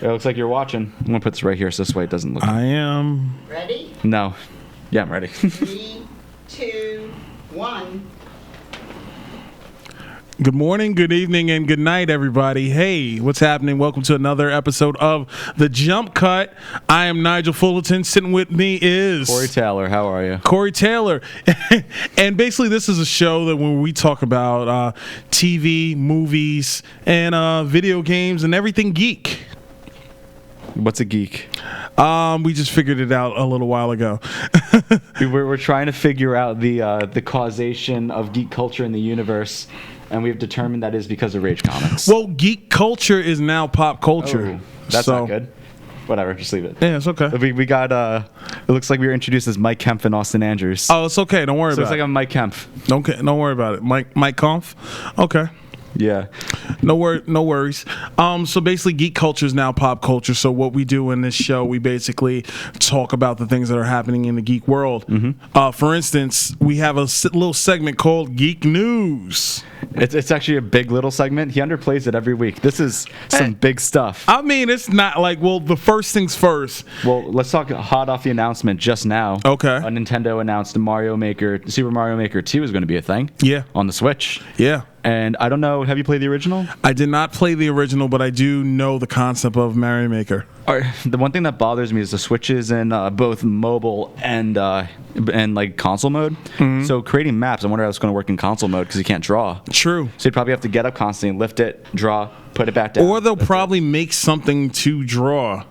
It looks like you're watching. I'm gonna put this right here so this way it doesn't look. I am. Ready? No. Yeah, I'm ready. 3, 2, 1. Good morning, good evening, and good night, everybody. Hey, what's happening? Welcome to another episode of The Jump Cut. I am Nigel Fullerton. Sitting with me is Corey Taylor. How are you? Corey Taylor. And basically, this is a show that when we talk about TV, movies, and video games and everything geek. What's a geek? We just figured it out a little while ago. We're trying to figure out the causation of geek culture in the universe, and we've determined that is because of Rage Comics. Well, geek culture is now pop culture. Oh, that's not good. Whatever, just leave it. Yeah, it's okay. We got, it looks like we were introduced as Mike Kempf and Austin Andrews. Oh, it's okay. Don't worry So about it's like it. I'm Mike Kempf. Don't worry about it. Mike Kampf? Okay. Yeah. No worries. So basically, geek culture is now pop culture. So what we do in this show, we basically talk about the things that are happening in the geek world. Mm-hmm. For instance, we have a little segment called Geek News. It's actually a big little segment. He underplays it every week. This is some big stuff. I mean, it's not like, well, the first things first. Well, let's talk hot off the announcement just now. Okay. Nintendo announced Super Mario Maker 2 is going to be a thing. Yeah. On the Switch. Yeah. And I don't know, have you played the original? I did not play the original, but I do know the concept of Mario Maker. The one thing that bothers me is the Switch is in both mobile and like console mode. Mm-hmm. So creating maps, I wonder how it's going to work in console mode because you can't draw. True. So you'd probably have to get up constantly, lift it, draw, put it back down. Or they'll probably make something to draw.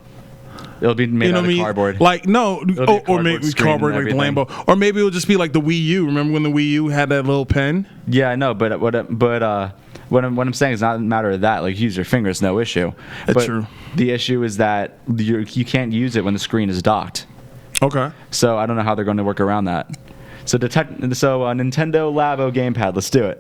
It'll be made out of cardboard. Like, no, or maybe screen cardboard and like the everything. Lambo. Or maybe it'll just be like the Wii U. Remember when the Wii U had that little pen? Yeah, I know, but what I'm saying is not a matter of that. Like, use your fingers, no issue. That's but true. The issue is that you can't use it when the screen is docked. Okay. So I don't know how they're going to work around that. So Nintendo Labo gamepad, let's do it.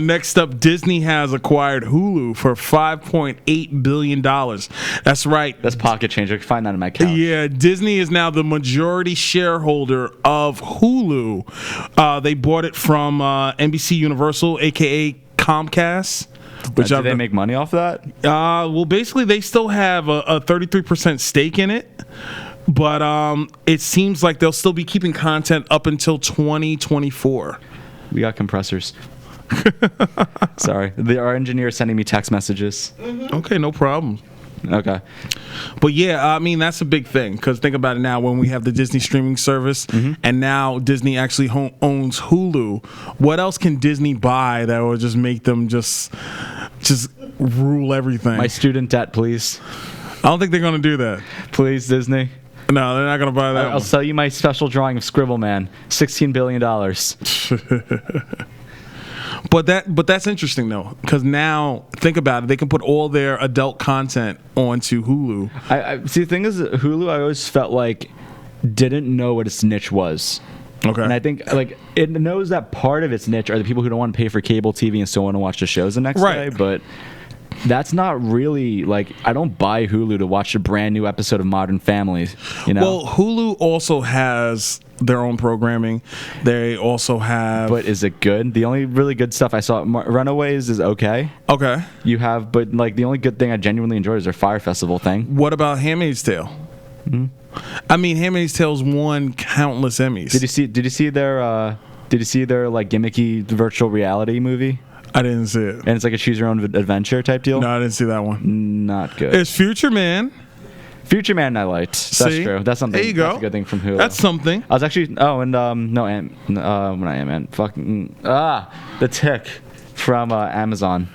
Next up, Disney has acquired Hulu for $5.8 billion. That's right. That's pocket change. I can find that in my couch. Yeah, Disney is now the majority shareholder of Hulu. They bought it from NBC Universal, a.k.a. Comcast. Do they make money off that? Well, basically, they still have a 33% stake in it. But it seems like they'll still be keeping content up until 2024. We got compressors. Sorry. Our engineer is sending me text messages. Mm-hmm. Okay, no problem. Okay. But yeah, I mean, that's a big thing because think about it now when we have the Disney streaming service and now Disney actually owns Hulu. What else can Disney buy that will just make them just rule everything? My student debt, please. I don't think they're going to do that. Please, Disney. No, they're not going to buy that. I'll sell you my special drawing of Scribble Man. $16 billion. But that's interesting though, because now think about it, they can put all their adult content onto Hulu. I see. The thing is, Hulu, I always felt like didn't know what its niche was. Okay. And I think like it knows that part of its niche are the people who don't want to pay for cable TV and still want to watch the shows the next day. But that's not really like I don't buy Hulu to watch a brand new episode of Modern Family. You know. Well, Hulu also has their own programming. They also have. But is it good? The only really good stuff I saw, Runaways is okay. Okay. You have, but like the only good thing I genuinely enjoyed is their Fire Festival thing. What about Handmaid's Tale? Mm-hmm. I mean, Handmaid's Tale's won countless Emmys. Did you see their like gimmicky virtual reality movie? I didn't see it. And it's like a choose your own adventure type deal. No, I didn't see that one. Not good. It's Future Man. Future Man I liked. That's true. That's something. There you go. That's a good thing from Hulu. That's something. I was actually The Tick from Amazon.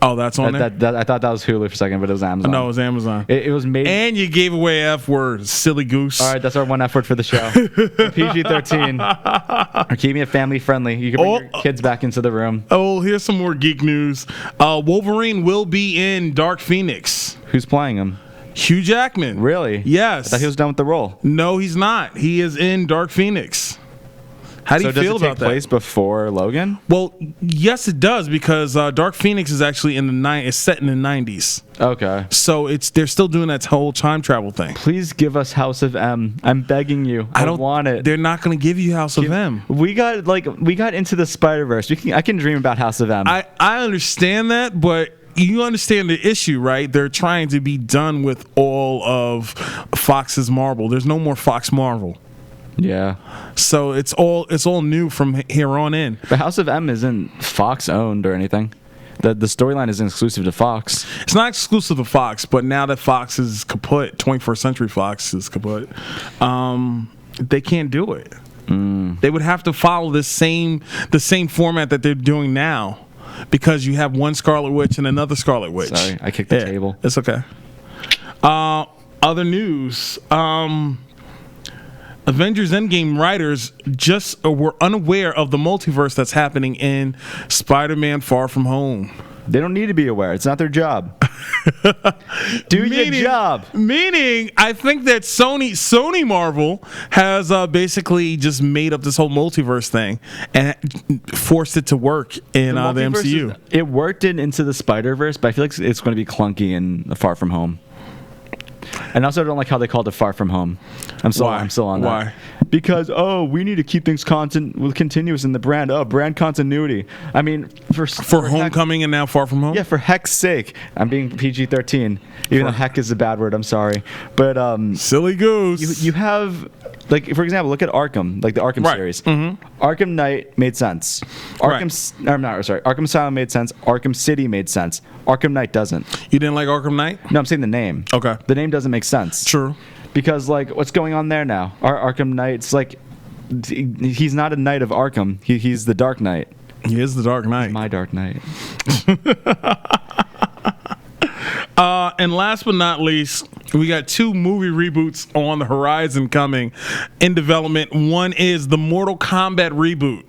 Oh, that's on there? I thought that was Hulu for a second, but it was Amazon. No, it was Amazon. It was made. And you gave away F word, silly goose. All right, that's our one F word for the show. PG-13. Or keeping it family friendly. You can bring your kids back into the room. Oh, here's some more geek news. Wolverine will be in Dark Phoenix. Who's playing him? Hugh Jackman. Really? Yes. I thought he was done with the role. No, he's not. He is in Dark Phoenix. How do you feel about that? Does it take place before Logan? Well, yes, it does because Dark Phoenix is actually it's set in the 90s. Okay. So they're still doing that whole time travel thing. Please give us House of M. I'm begging you. I don't want it. They're not going to give you House of M. We got Into the Spider-Verse. I can dream about House of M. I understand that, but you understand the issue, right? They're trying to be done with all of Fox's Marvel. There's no more Fox Marvel. Yeah. So it's all new from here on in. But House of M isn't Fox owned or anything. The storyline isn't exclusive to Fox. It's not exclusive to Fox, but now that Fox is kaput, 21st Century Fox is kaput, they can't do it. They would have to follow the same format that they're doing now, because you have one Scarlet Witch and another Scarlet Witch. Sorry, I kicked the table. It's okay. Other news. Avengers Endgame writers were unaware of the multiverse that's happening in Spider-Man Far From Home. They don't need to be aware. It's not their job. Do your job. Meaning, I think that Sony Marvel has basically just made up this whole multiverse thing and forced it to work in the MCU. It worked Into the Spider-Verse, but I feel like it's going to be clunky in the Far From Home. And also, I don't like how they called it Far From Home. I'm still on that. Why? Because we need to keep things continuous in the brand. Brand continuity. I mean, for Homecoming and now Far From Home. Yeah, for heck's sake, I'm being PG-13. Even though heck is a bad word, I'm sorry. But silly goose. You have, like, for example, look at Arkham, like the Arkham series. Mm-hmm. Arkham Knight made sense. Arkham Asylum made sense. Arkham City made sense. Arkham Knight doesn't. You didn't like Arkham Knight? No, I'm saying the name. Okay. The name doesn't make sense. True. Because, like, what's going on there now? Arkham Knight's like, he's not a knight of Arkham. He's the Dark Knight. He is the Dark Knight. My Dark Knight. And last but not least, we got 2 movie reboots on the horizon coming in development. One is the Mortal Kombat reboot.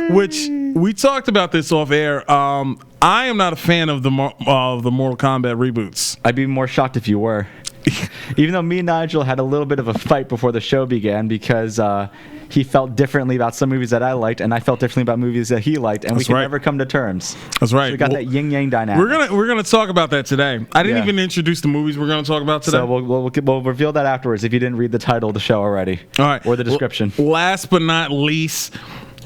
Which we talked about this off air. I am not a fan of the Mortal Kombat reboots. I'd be more shocked if you were. Even though me and Nigel had a little bit of a fight before the show began, because he felt differently about some movies that I liked, and I felt differently about movies that he liked, and we could never come to terms. That's right. So we got that yin-yang dynamic. We're gonna talk about that today. I didn't even introduce the movies we're gonna talk about today. So we'll reveal that afterwards if you didn't read the title of the show already. All right. Or the description. Last but not least,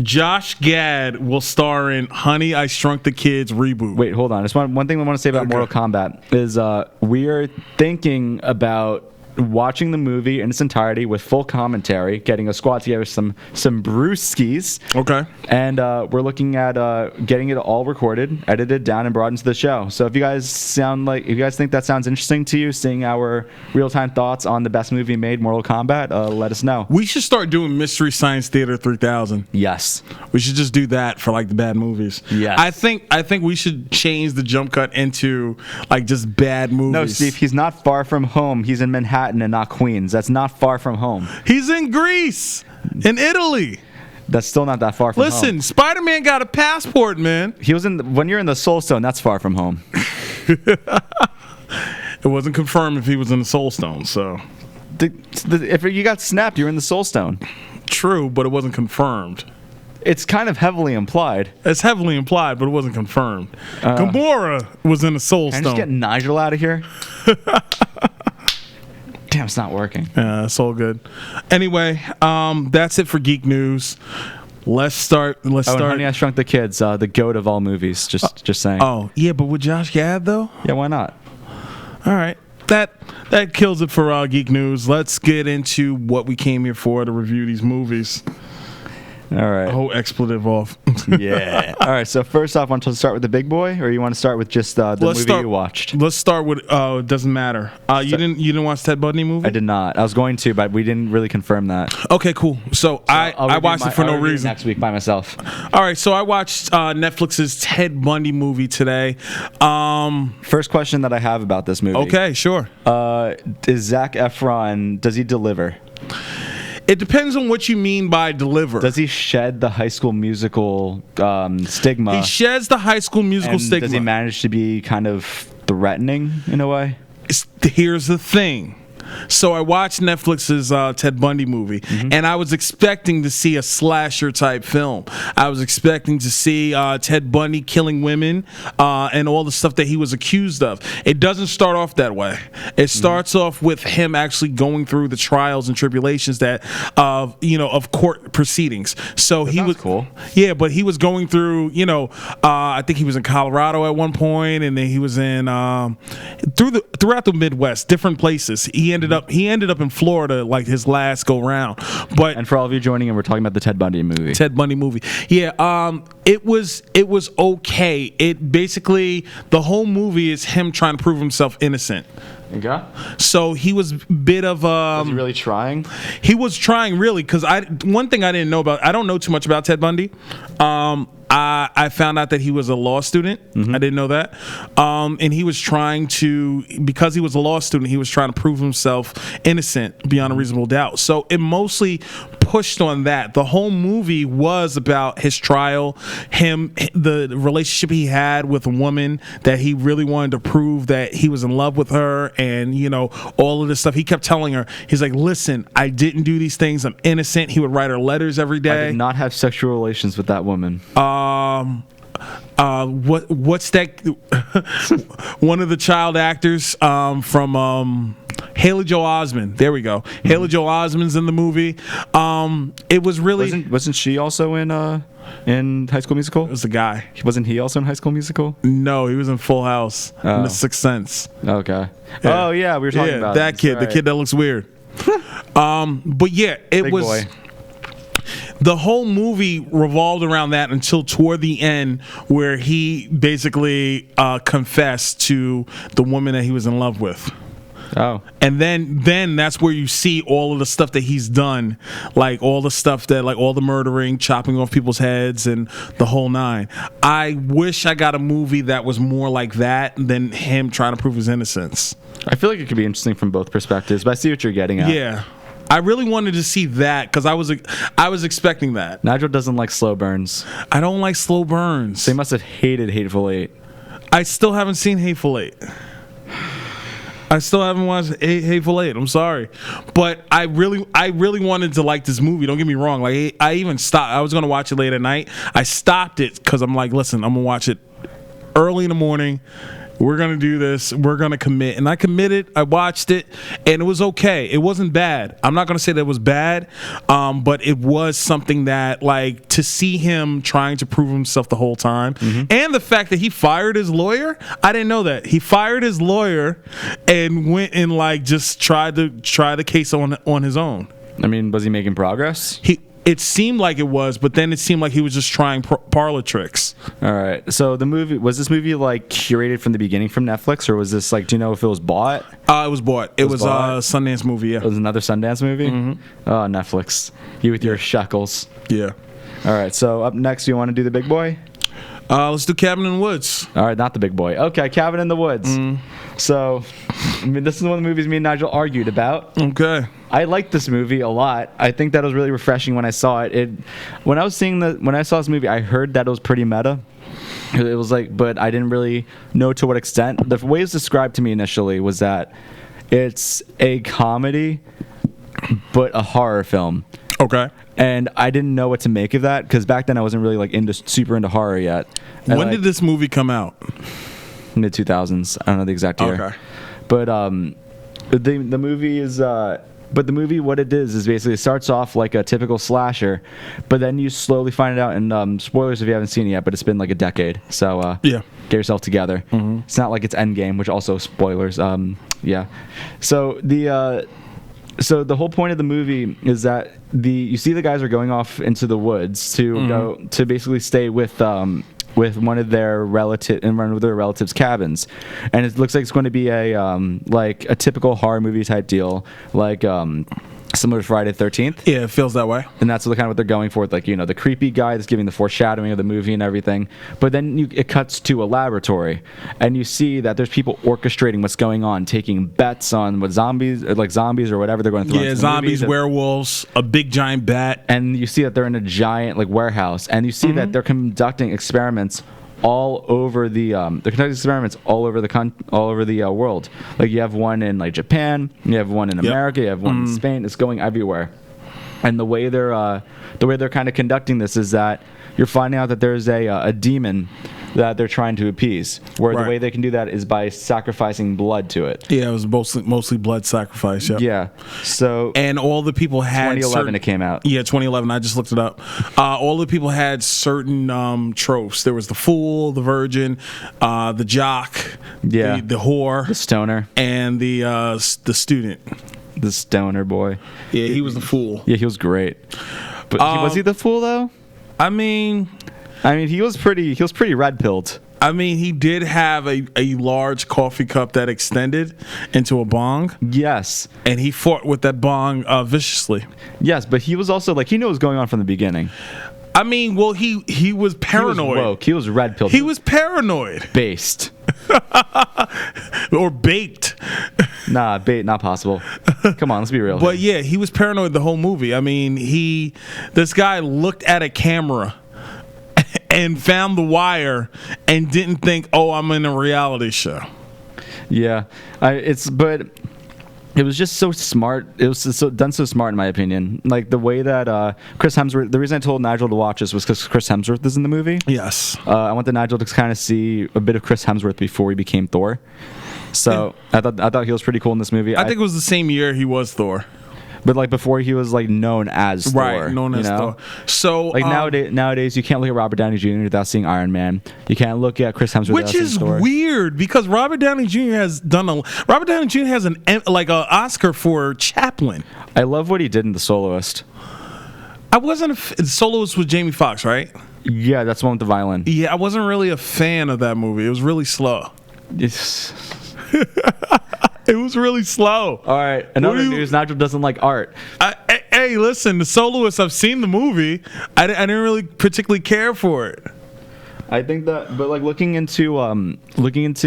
Josh Gad will star in Honey, I Shrunk the Kids reboot. Wait, hold on. Just one thing we want to say about Mortal Kombat is we are thinking about watching the movie in its entirety with full commentary, getting a squad together, some brewskis. Okay. And we're looking at getting it all recorded, edited down, and brought into the show. So if you guys think that sounds interesting to you, seeing our real-time thoughts on the best movie made, Mortal Kombat, let us know. We should start doing Mystery Science Theater 3000. Yes. We should just do that for like the bad movies. Yes. I think we should change the jump cut into like just bad movies. No, Steve, he's not far from home. He's in Manhattan and not Queens. That's not far from home. He's in Greece, in Italy. That's still not that far from home. Listen, Spider-Man got a passport, man. He was when you're in the Soul Stone, that's far from home. It wasn't confirmed if he was in the Soul Stone, so. If you got snapped, you're in the Soul Stone. True, but it wasn't confirmed. It's kind of heavily implied. It's heavily implied, but it wasn't confirmed. Gamora was in the Soul Stone. Can I just get Nigel out of here? Damn, it's not working. Yeah, it's all good. Anyway, that's it for Geek News. Let's start. Honey, I Shrunk the Kids, the goat of all movies. Just saying. Oh, yeah, but with Josh Gad, though? Yeah, why not? All right. That kills it for Geek News. Let's get into what we came here for, to review these movies. All right. Whole expletive off. Yeah. All right. So first off, want to start with the big boy, or you want to start with just the movie you watched? Let's start with. It doesn't matter. You didn't watch Ted Bundy movie? I did not. I was going to, but we didn't really confirm that. Okay, cool. So I watched it for no reason. Next week by myself. All right. So I watched Netflix's Ted Bundy movie today. First question that I have about this movie. Okay, sure. Is Zac Efron? Does he deliver? It depends on what you mean by deliver. Does he shed the High School Musical stigma? He sheds the High School Musical stigma. Does he manage to be kind of threatening in a way? Here's the thing. So I watched Netflix's Ted Bundy movie, and I was expecting to see a slasher type film. I was expecting to see Ted Bundy killing women and all the stuff that he was accused of. It doesn't start off that way. It starts off with him actually going through the trials and tribulations that of court proceedings. So he was cool. Yeah, but he was going through. I think he was in Colorado at one point, and then he was in throughout the Midwest, different places. He ended up in Florida, like his last go round. And for all of you joining in, we're talking about the Ted Bundy movie. Yeah. It was okay. It basically, the whole movie is him trying to prove himself innocent. Okay. So he was a bit of Was he really trying? He was trying, really, because one thing I didn't know about, I don't know too much about Ted Bundy. I found out that he was a law student. I didn't know that. And he was trying to, because he was a law student, he was trying to prove himself innocent beyond a reasonable doubt. So it mostly pushed on that. The whole movie was about his trial, the relationship he had with a woman that he really wanted to prove that he was in love with her, and all of this stuff. He kept telling her, he's like, listen, I didn't do these things, I'm innocent. He would write her letters every day. I did not have sexual relations with that woman. What's that? One of the child actors from Haley Joel Osment. There we go. Haley Joel Osment's in the movie. It was really wasn't she also in High School Musical? It was the guy. Wasn't he also in High School Musical? No, he was in Full House. In The Sixth Sense. Okay. Yeah. Oh yeah, we were talking about that kid. Right. The kid that looks weird. But yeah, it Big was. Boy. The whole movie revolved around that until toward the end, where he basically confessed to the woman that he was in love with. Oh. And then that's where you see all of the stuff that he's done, like all the stuff that, like all the murdering, chopping off people's heads, and the whole nine. I wish I got a movie that was more like that than him trying to prove his innocence. I feel like it could be interesting from both perspectives, but I see what you're getting at. Yeah. I really wanted to see that because I was expecting that. Nigel doesn't like slow burns. I don't like slow burns. They must have hated Hateful Eight. I still haven't seen Hateful Eight. I still haven't watched Hateful Eight. I'm sorry, but I really wanted to like this movie. Don't get me wrong. Like I even stopped. I was gonna watch it late at night. I stopped it because I'm like, listen, I'm gonna watch it early in the morning. We're going to do this. We're going to commit. And I committed. I watched it, and it was okay. It wasn't bad. I'm not going to say that it was bad, but it was something that, like, to see him trying to prove himself the whole time, and the fact that he fired his lawyer, I didn't know that. He fired his lawyer and went and, like, just tried the case on his own. I mean, was he making progress? It seemed like it was, but then it seemed like he was just trying parlor tricks. All right. So was this movie like curated from the beginning from Netflix, or was this like, do you know if it was bought? It was bought. It was a Sundance movie, yeah. It was another Sundance movie? Oh, Netflix. You with your shekels. Yeah. All right. So up next, you want to do the big boy? Let's do Cabin in the Woods. All right, not the big boy. Okay, Cabin in the Woods. So, I mean, this is one of the movies me and Nigel argued about. Okay. I liked this movie a lot. I think that was really refreshing when I saw it. When I saw this movie, I heard that it was pretty meta. It was like, but I didn't really know to what extent. The way it was described to me initially was that it's a comedy, but a horror film. Okay. And I didn't know what to make of that because back then I wasn't really like super into horror yet. And when did this movie come out? Mid 2000s. I don't know the exact year. Okay. But the movie is. But the movie, what it is basically it starts off like a typical slasher, but then you slowly find it out. And spoilers if you haven't seen it yet, but it's been like a decade. So yeah, get yourself together. It's not like it's Endgame, which also spoilers. Yeah. So the whole point of the movie is that you see the guys are going off into the woods to go to basically stay with one of their relatives' cabins, and it looks like it's going to be a like a typical horror movie type deal, like similar to Friday the 13th. Yeah, it feels that way. And that's kind of what they're going for, like, the creepy guy that's giving the foreshadowing of the movie and everything. But then it cuts to a laboratory, and you see that there's people orchestrating what's going on, taking bets on what zombies or whatever they're going to throw. Yeah, zombies, werewolves, a big giant bat. And you see that they're in a giant like warehouse, and you see that they're conducting experiments all over they're conducting experiments all over the world. Like you have one in like Japan, you have one in America, you have one in Spain. It's going everywhere. And the way they're kind of conducting this is that you're finding out that there's a demon that they're trying to appease. Where the way they can do that is by sacrificing blood to it. Yeah, it was mostly blood sacrifice. Yep. Yeah. So and all the people had 2011 it came out. Yeah, 2011. I just looked it up. All the people had certain tropes. There was the fool, the virgin, the jock, the whore, the stoner, and the student. The stoner boy. Yeah, he was the fool. Yeah, he was great. But was he the fool though? I mean, he was pretty red pilled. I mean, he did have a large coffee cup that extended into a bong. Yes. And he fought with that bong viciously. Yes, but he was also he knew what was going on from the beginning. I mean, well, he was paranoid. He was woke. He was red pilled. He was paranoid. Based. Or baked. Nah, bait, not possible. Come on, let's be real. But yeah, he was paranoid the whole movie. I mean, this guy looked at a camera and found the wire and didn't think, oh, I'm in a reality show. Yeah, but it was just so smart. It was done so smart, in my opinion. Like the way that Chris Hemsworth. The reason I told Nigel to watch this was because Chris Hemsworth is in the movie. Yes. I wanted Nigel to kind of see a bit of Chris Hemsworth before he became Thor. So I thought he was pretty cool in this movie. I think it was the same year he was Thor. But like before he was like known as Thor. Right, known as Thor. So like nowadays you can't look at Robert Downey Jr. without seeing Iron Man. You can't look at Chris Hemsworth without seeing Thor. Which is weird because Robert Downey Jr. has an Oscar for Chaplin. I love what he did in The Soloist. I wasn't The Soloist with Jamie Foxx, right? Yeah, that's the one with the violin. Yeah, I wasn't really a fan of that movie. It was really slow. It was really slow. All right. Another news, Nigel doesn't like art. Hey, listen, The Soloist, I've seen the movie. I didn't really particularly care for it. I think that, but like looking into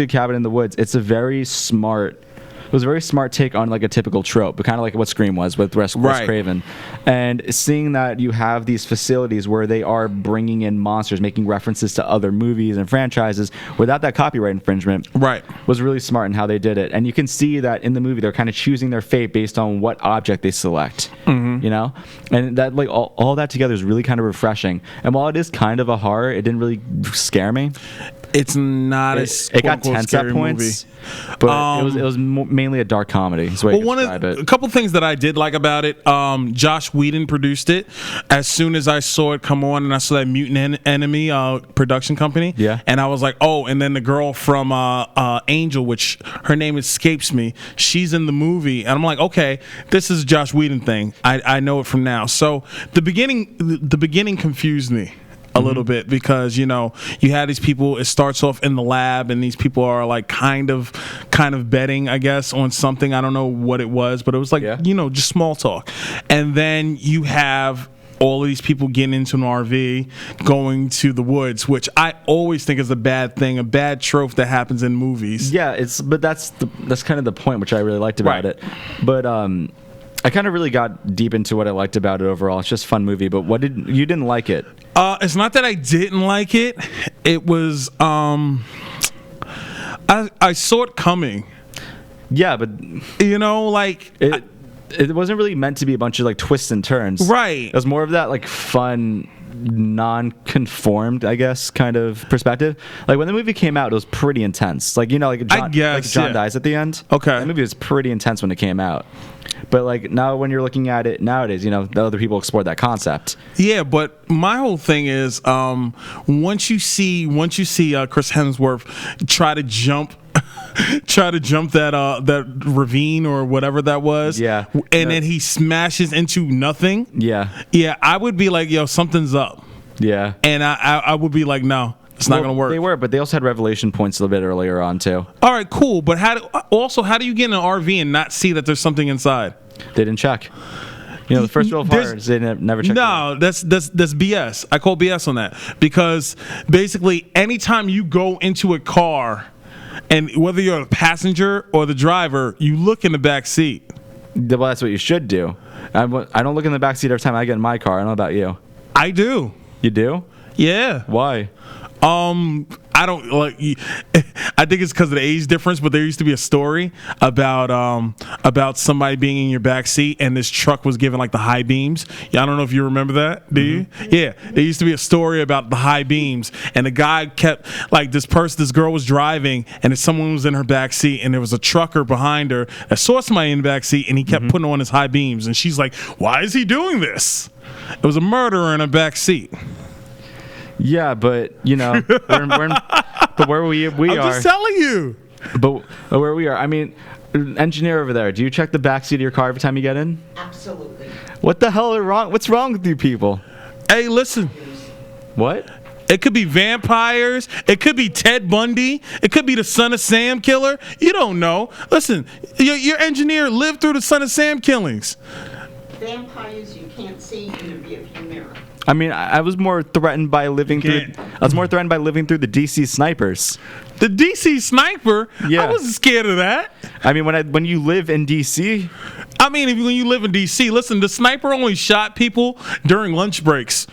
Cabin in the Woods, it was a very smart take on like a typical trope, but kind of like what Scream was with Wes Craven. And seeing that you have these facilities where they are bringing in monsters, making references to other movies and franchises without that copyright infringement, was really smart in how they did it. And you can see that in the movie, they're kind of choosing their fate based on what object they select, you know? And that like all that together is really kind of refreshing. And while it is kind of a horror, it didn't really scare me. It's not it got tense at points, but it was mainly a dark comedy. A couple things that I did like about it. Josh Whedon produced it. As soon as I saw it come on, and I saw that Mutant Enemy production company, and I was like, oh. And then the girl from Angel, which her name escapes me, she's in the movie, and I'm like, okay, this is a Josh Whedon thing. I know it from now. So the beginning confused me a little bit because you had these people. It starts off in the lab, and these people are like kind of betting, I guess, on something. I don't know what it was, but it was like just small talk. And then you have all of these people getting into an RV, going to the woods, which I always think is a bad thing, a bad trope that happens in movies. Yeah, but that's kind of the point, which I really liked about it. But I kind of really got deep into what I liked about it overall. It's just a fun movie, but you didn't like it? It's not that I didn't like it. It was I saw it coming. Yeah, but it wasn't really meant to be a bunch of like twists and turns. Right. It was more of that like fun, non-conformed, I guess, kind of perspective. Like when the movie came out, it was pretty intense. Like John dies at the end. Okay. That movie was pretty intense when it came out. But like now, when you're looking at it nowadays, the other people explored that concept. Yeah, but my whole thing is, once you see Chris Hemsworth try to jump that ravine or whatever that was, and then he smashes into nothing. Yeah, I would be like, yo, something's up. Yeah, and I would be like, no. It's not going to work. They were, but they also had revelation points a little bit earlier on too. All right, cool. But how do you get in an RV and not see that there's something inside? They didn't check. The first rule of horror is they never check. No, that's BS. I call BS on that because basically anytime you go into a car, and whether you're a passenger or the driver, you look in the back seat. Well, that's what you should do. I don't look in the back seat every time I get in my car. I don't know about you. I do. You do? Yeah. Why? I don't like. I think it's because of the age difference, but there used to be a story about somebody being in your back seat and this truck was giving like the high beams. Yeah, I don't know if you remember that. Do you? Yeah, there used to be a story about the high beams, and the guy kept like this girl was driving, and someone was in her back seat, and there was a trucker behind her that saw somebody in the back seat, and he kept putting on his high beams, and she's like, "Why is he doing this?" It was a murderer in a back seat. Yeah, but you know, but where we I'm are. just telling you. But where we are, I mean, engineer over there, do you check the back seat of your car every time you get in? Absolutely. What the hell are wrong? What's wrong with you people? Hey, listen. What? It could be vampires. It could be Ted Bundy. It could be the Son of Sam killer. You don't know. Listen, your engineer lived through the Son of Sam killings. Vampires you can't see in the rearview mirror. I mean, I was more threatened by living through. I was more threatened by living through the DC snipers. The DC sniper? Yeah. I wasn't scared of that. I mean, when you live in DC. I mean, when you live in DC, listen, the sniper only shot people during lunch breaks.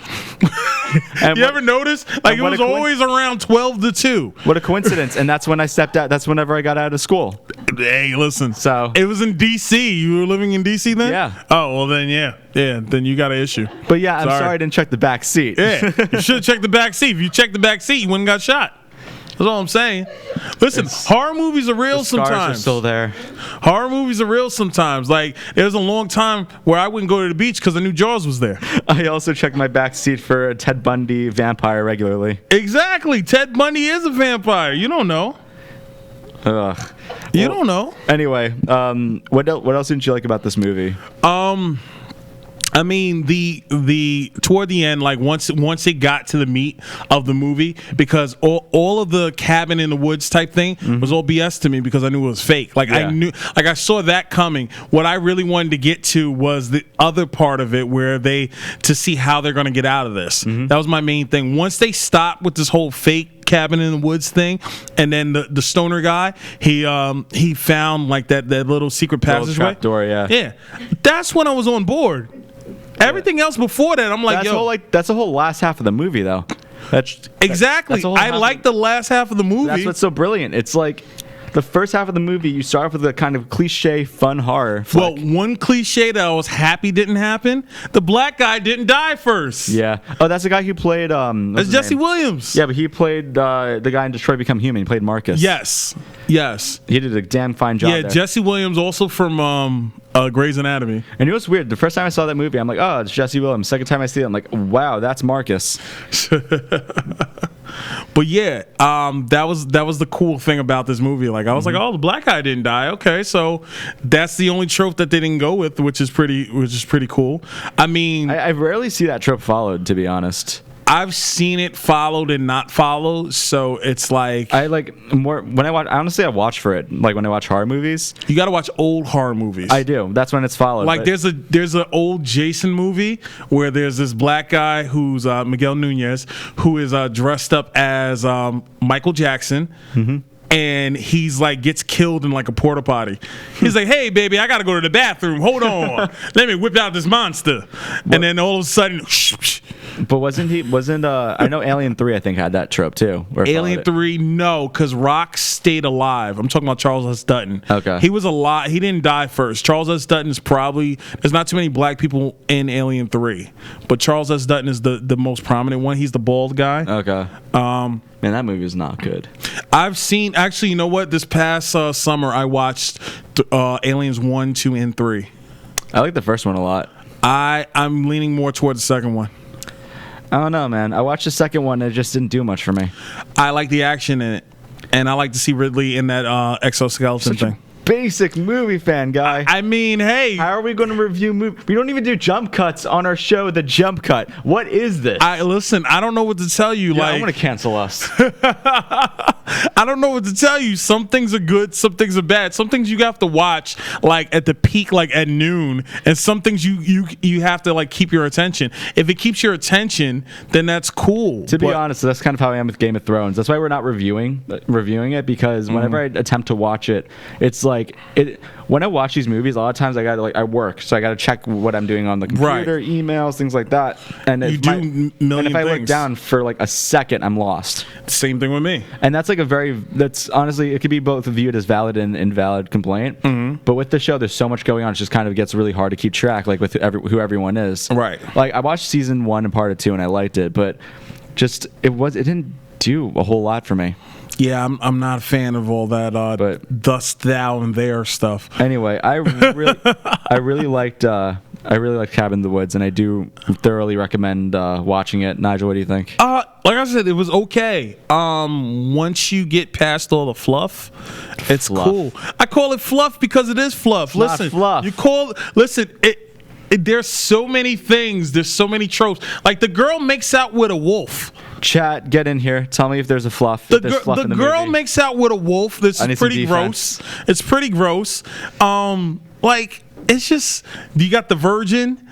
You ever notice? Like, it was always around 12 to 2. What a coincidence. And that's when I stepped out. That's whenever I got out of school. Hey, listen. So it was in DC. You were living in DC then? Yeah. Oh, well, then, yeah. Yeah, then you got an issue. But yeah, I'm sorry I didn't check the back seat. Yeah, you should have checked the back seat. If you checked the back seat, you wouldn't got shot. That's all I'm saying. Listen, horror movies are real the scars sometimes. are still there. Horror movies are real sometimes. Like, there's a long time where I wouldn't go to the beach because I knew Jaws was there. I also check my back seat for a Ted Bundy vampire regularly. Exactly. Ted Bundy is a vampire. You don't know. Ugh. You don't know. Anyway, what else didn't you like about this movie? I mean, the toward the end, like once it got to the meat of the movie, because all of the cabin in the woods type thing was all BS to me because I knew it was fake. Like I saw that coming. What I really wanted to get to was the other part of it where to see how they're going to get out of this. That was my main thing. Once they stopped with this whole fake cabin in the woods thing, and then the stoner guy, he found like that little secret passageway door. Yeah, that's when I was on board. Everything else before that, I'm like, that's the whole last half of the movie, though. Exactly. I like the last half of the movie. That's what's so brilliant. It's like the first half of the movie, you start off with a kind of cliche, fun horror flick. Well, one cliche that I was happy didn't happen: the black guy didn't die first. Yeah. Oh, that's the guy who played. That's Jesse Williams. Yeah, but he played the guy in Detroit Become Human. He played Marcus. Yes. He did a damn fine job. Yeah, there. Jesse Williams, also from Grey's Anatomy. And you know what's weird? The first time I saw that movie, I'm like, oh, it's Jesse Williams. Second time I see it, I'm like, wow, that's Marcus. But yeah, that was the cool thing about this movie. Like, I was like, oh, the black guy didn't die. Okay, so that's the only trope that they didn't go with, which is pretty cool. I mean, I rarely see that trope followed, to be honest. I've seen it followed and not followed, so it's like I like more when I watch. Honestly, I watch for it. Like when I watch horror movies, you got to watch old horror movies. I do. That's when it's followed. Like there's an old Jason movie where there's this black guy who's Miguel Nunez, who is dressed up as Michael Jackson. And he's like gets killed in like a porta potty. He's like, "Hey, baby, I gotta go to the bathroom. Hold on, let me whip out this monster." And then all of a sudden, but wasn't I know Alien 3 I think had that trope too. Alien 3, no, because Rock stayed alive. I'm talking about Charles S. Dutton. Okay, he was alive. He didn't die first. Charles S. Dutton is probably there's not too many black people in Alien 3, but Charles S. Dutton is the most prominent one. He's the bald guy. Okay. Man, that movie is not good. I've seen, actually, you know what? This past summer, I watched Aliens 1, 2, and 3. I like the first one a lot. I'm leaning more toward the second one. I don't know, man. I watched the second one, and it just didn't do much for me. I like the action in it, and I like to see Ridley in that exoskeleton thing. Basic movie fan guy. I mean, hey, how are we going to review movies? We don't even do jump cuts on our show. The Jump Cut. What is this? Listen. I don't know what to tell you. Yeah, I'm going to cancel us. I don't know what to tell you. Some things are good, some things are bad. Some things you have to watch like at the peak, like at noon, and some things you have to like keep your attention. If it keeps your attention, then that's cool. To be honest, that's kind of how I am with Game of Thrones. That's why we're not reviewing it, because whenever I attempt to watch it, it's like when I watch these movies, a lot of times I work, so I gotta check what I'm doing on the computer, emails, things like that. And if I look down for like a second, I'm lost. Same thing with me. And that's like that's honestly, it could be both viewed as valid and invalid complaint. Mm-hmm. But with the show, there's so much going on, it just kind of gets really hard to keep track, like with who everyone is. Right. Like I watched season 1 and part of 2, and I liked it, but just it didn't do a whole lot for me. Yeah, I'm not a fan of all that but thus thou and there stuff. Anyway, I really liked Cabin in the Woods, and I do thoroughly recommend watching it. Nigel, what do you think? Like I said, it was okay. Once you get past all the fluff, it's cool. I call it fluff because it is fluff. Listen, not fluff. There's so many things. There's so many tropes. Like the girl makes out with a wolf. Chat, get in here. Tell me if there's a fluff. The girl makes out with a wolf. This is pretty gross. It's pretty gross. Like it's just, you got the virgin.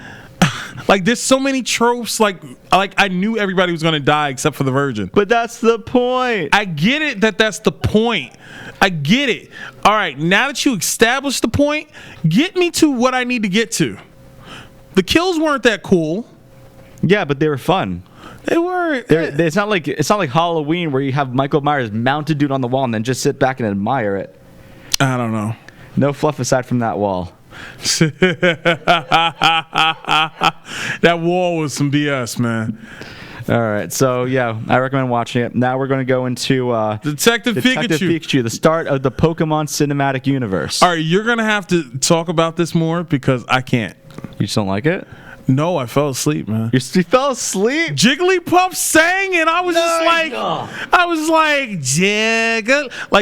Like there's so many tropes. Like I knew everybody was gonna die except for the virgin. But that's the point. I get it that's the point. I get it. All right, now that you established the point, get me to what I need to get to. The kills weren't that cool. Yeah, but they were fun. They weren't. It's not like Halloween where you have Michael Myers mounted dude on the wall and then just sit back and admire it. I don't know. No fluff aside from that wall. That wall was some BS, man. All right, so yeah, I recommend watching it. Now we're going to go into Detective Pikachu, the start of the Pokemon cinematic universe. All right, you're going to have to talk about this more because I can't. You just don't like it? No, I fell asleep, man. You fell asleep? Jigglypuff sang, and I was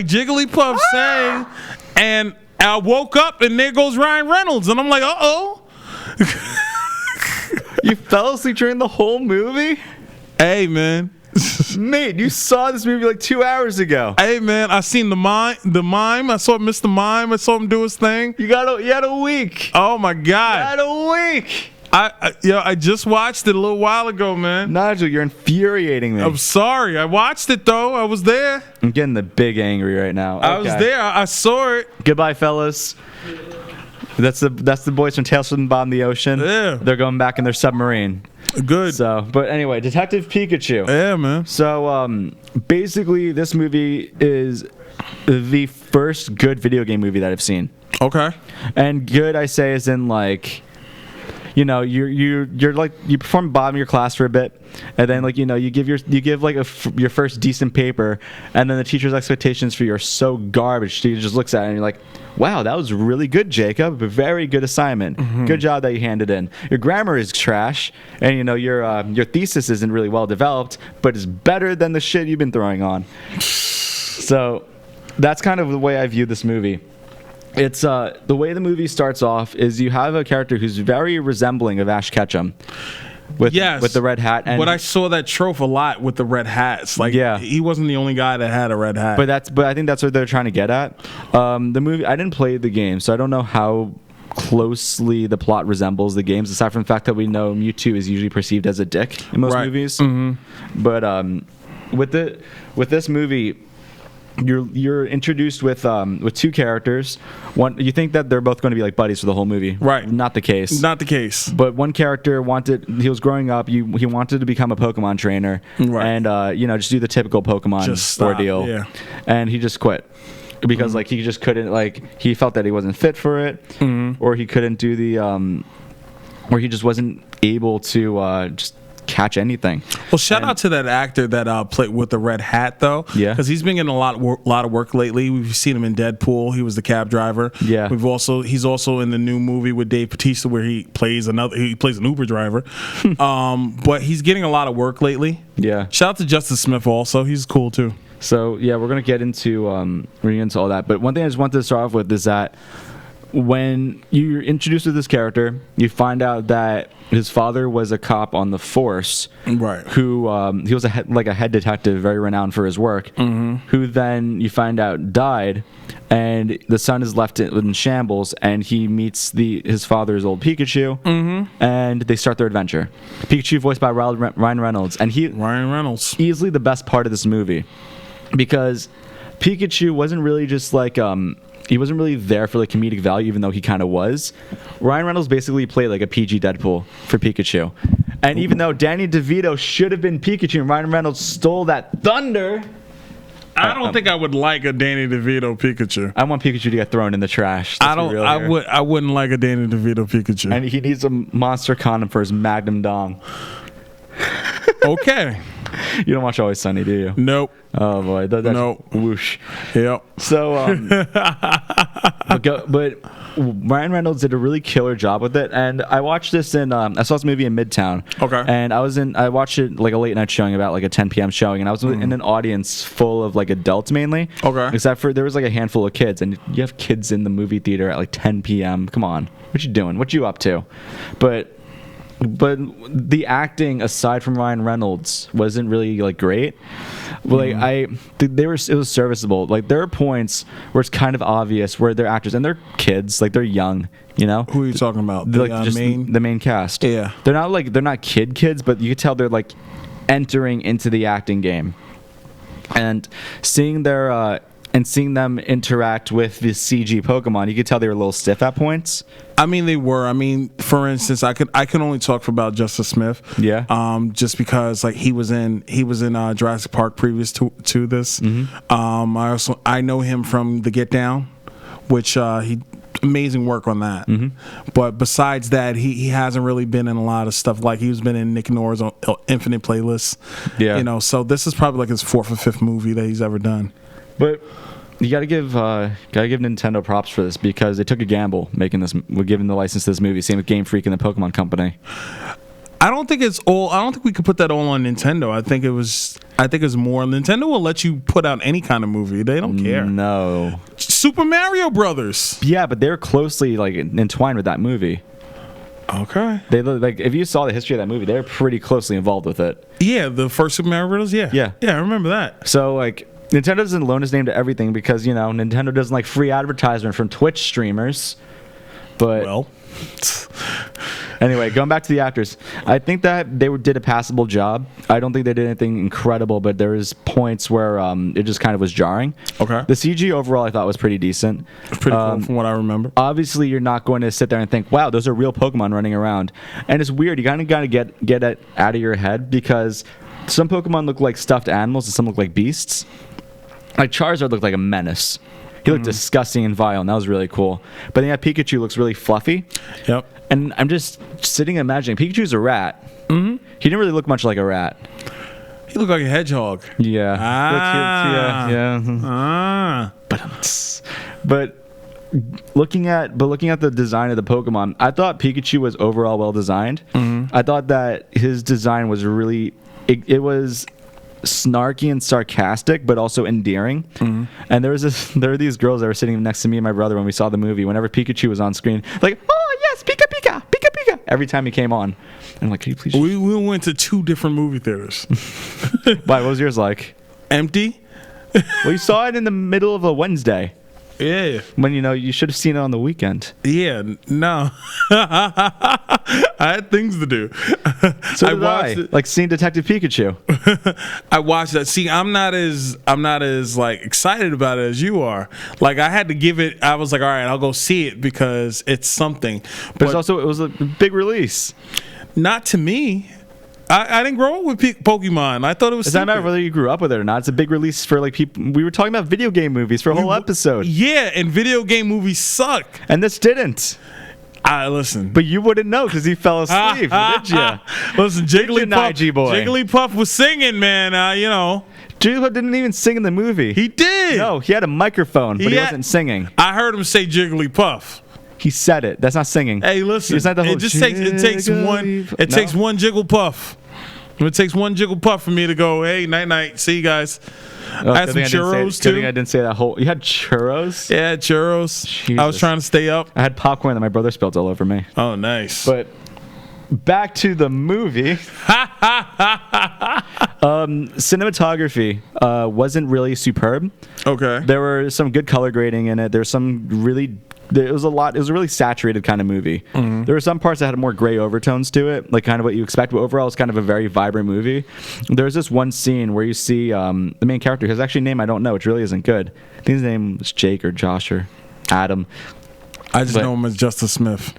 Jigglypuff sang, and I woke up, and there goes Ryan Reynolds, and I'm like, uh-oh. You fell asleep during the whole movie? Hey, man. Mate, you saw this movie like 2 hours ago. Hey, man, I seen the mime. I saw Mr. Mime. I saw him do his thing. You had a week. Oh, my God. You had a week. I just watched it a little while ago, man. Nigel, you're infuriating me. I'm sorry. I watched it, though. I was there. I'm getting the big angry right now. Okay. I was there. I saw it. Goodbye, fellas. That's the boys from Tales from the Bottom of the Ocean. Yeah. They're going back in their submarine. Good. So, but anyway, Detective Pikachu. Yeah, man. So, basically, this movie is the first good video game movie that I've seen. Okay. And good, I say, is in like, you're like, you perform bottom of your class for a bit, and then like you give like your first decent paper, and then the teacher's expectations for you are so garbage. She just looks at it and you're like, wow, that was really good, Jacob. A very good assignment. Mm-hmm. Good job that you handed in. Your grammar is trash, and your thesis isn't really well developed, but it's better than the shit you've been throwing on. So that's kind of the way I view this movie. It's the way the movie starts off is you have a character who's very resembling of Ash Ketchum. With the red hat. But I saw that trope a lot with the red hats. Like, he wasn't the only guy that had a red hat. But I think that's what they're trying to get at. The movie, I didn't play the game, so I don't know how closely the plot resembles the games, aside from the fact that we know Mewtwo is usually perceived as a dick in most movies. Mm-hmm. But with this movie, you're introduced with two characters. One, you think that they're both going to be like buddies for the whole movie. Right. Not the case. Not the case. But one character he was growing up, he wanted to become a Pokemon trainer. Right. And just do the typical Pokemon ordeal. Yeah. And he just quit. Because like he just couldn't, like he felt that he wasn't fit for it, or he couldn't do the or he just wasn't able to just catch anything. Well, shout out to that actor that played with the red hat, though. Yeah. Because he's been getting a lot of work lately. We've seen him in Deadpool. He was the cab driver. Yeah. He's also in the new movie with Dave Bautista where he plays an Uber driver. But he's getting a lot of work lately. Yeah. Shout out to Justice Smith also. He's cool too. So yeah, we're gonna get into all that. But one thing I just wanted to start off with is that when you're introduced to this character, you find out that his father was a cop on the force, Right. who he was a head detective, very renowned for his work. Who then you find out died, and the son is left in shambles, and he meets his father's old Pikachu, and they start their adventure. Pikachu, voiced by Ryan Reynolds, and Ryan Reynolds, easily the best part of this movie, because Pikachu wasn't really just like he wasn't really there for like comedic value, even though he kind of was. Ryan Reynolds basically played like a PG Deadpool for Pikachu. And even though Danny DeVito should have been Pikachu and Ryan Reynolds stole that thunder, I don't think I would like a Danny DeVito Pikachu. I want Pikachu to get thrown in the trash. I wouldn't like a Danny DeVito Pikachu. And he needs a monster condom for his Magnum dong. Okay. You don't watch Always Sunny, do you? Nope. Oh boy, that's Nope. Whoosh. Yep. So, but Ryan Reynolds did a really killer job with it, and I watched this I saw this movie in Midtown. Okay. And I watched it like a late night showing, about like a 10 p.m. showing, and I was in an audience full of like adults mainly. Okay. Except for there was like a handful of kids, and you have kids in the movie theater at like 10 p.m. Come on, what you doing? What you up to? But the acting, aside from Ryan Reynolds, wasn't really like great. Like it was serviceable. Like there are points where it's kind of obvious where they're actors and they're kids, like they're young, you know. Who are you talking about? Like just the main cast. Yeah. They're not kids, but you can tell they're like entering into the acting game. And seeing them interact with the CG Pokemon, you could tell they were a little stiff at points. I mean, they were. I mean, for instance, I can only talk for about Justice Smith. Yeah. Just because like he was in Jurassic Park previous to this. I know him from The Get Down, which he amazing work on that. But besides that, he hasn't really been in a lot of stuff. Like he's been in Nick Nor's Infinite Playlist. Yeah. You know, so this is probably like his 4th or 5th movie that he's ever done. But you gotta give Nintendo props for this, because they took a gamble giving the license to this movie. Same with Game Freak and the Pokemon Company. I don't think we could put that all on Nintendo. I think it's more Nintendo will let you put out any kind of movie. They don't care. No. Super Mario Brothers. Yeah, but they're closely like entwined with that movie. Okay. They like, if you saw the history of that movie, they're pretty closely involved with it. Yeah, the first Super Mario Brothers. Yeah, I remember that. So like, Nintendo doesn't loan his name to everything, because you know Nintendo doesn't like free advertisement from Twitch streamers. But well, anyway, going back to the actors, I think that they did a passable job. I don't think they did anything incredible, but there was points where it just kind of was jarring. Okay. The CG overall I thought was pretty decent. Pretty cool from what I remember. Obviously, you're not going to sit there and think, "Wow, those are real Pokemon running around." And it's weird. You kind of got to get it out of your head, because some Pokemon look like stuffed animals and some look like beasts. Like Charizard looked like a menace. He looked disgusting and vile, and that was really cool. But then Pikachu looks really fluffy. Yep. And I'm just sitting imagining Pikachu's a rat. He didn't really look much like a rat. He looked like a hedgehog. Yeah. Ah. But looking at the design of the Pokemon, I thought Pikachu was overall well designed. I thought that his design was really it was snarky and sarcastic, but also endearing. And there were these girls that were sitting next to me and my brother when we saw the movie. Whenever Pikachu was on screen, like, "Oh yes, Pika Pika, Pika Pika!" Every time he came on, I'm like, "Can you please?" We went to 2 different movie theaters. Why? What was yours like? Empty. Well, you saw it in the middle of a Wednesday. Yeah. When you should have seen it on the weekend. Yeah. No. I had things to do. So did I. Like seeing Detective Pikachu. I watched that. See, I'm not as like excited about it as you are. Like I had to give it. I was like, all right, I'll go see it because it's something. But it was a big release. Not to me. I didn't grow up with Pokemon. I thought it was. It doesn't matter whether you grew up with it or not. It's a big release for like people. We were talking about video game movies for a whole episode. Yeah, and video game movies suck. And this didn't. Listen. But you wouldn't know because he fell asleep, did you? Listen, Jigglypuff was singing, man. You know. Jigglypuff didn't even sing in the movie. He did. No, he had a microphone, but he wasn't singing. I heard him say Jigglypuff. He said it. That's not singing. Hey, listen. It takes one Jigglypuff. It takes one Jigglypuff for me to go, hey, night-night, see you guys. I had some churros, too. Good thing I didn't say that whole... You had churros? Yeah, churros. Jesus. I was trying to stay up. I had popcorn that my brother spilled all over me. Oh, nice. But back to the movie. Cinematography wasn't really superb. Okay. There were some good color grading in it. There was some really... It was a really saturated kind of movie. Mm-hmm. There were some parts that had more gray overtones to it, like kind of what you expect, but overall it's kind of a very vibrant movie. There's this one scene where you see the main character, whose actually name I don't know, which really isn't good. I think his name was Jake or Josh or Adam. I just know him as Justice Smith.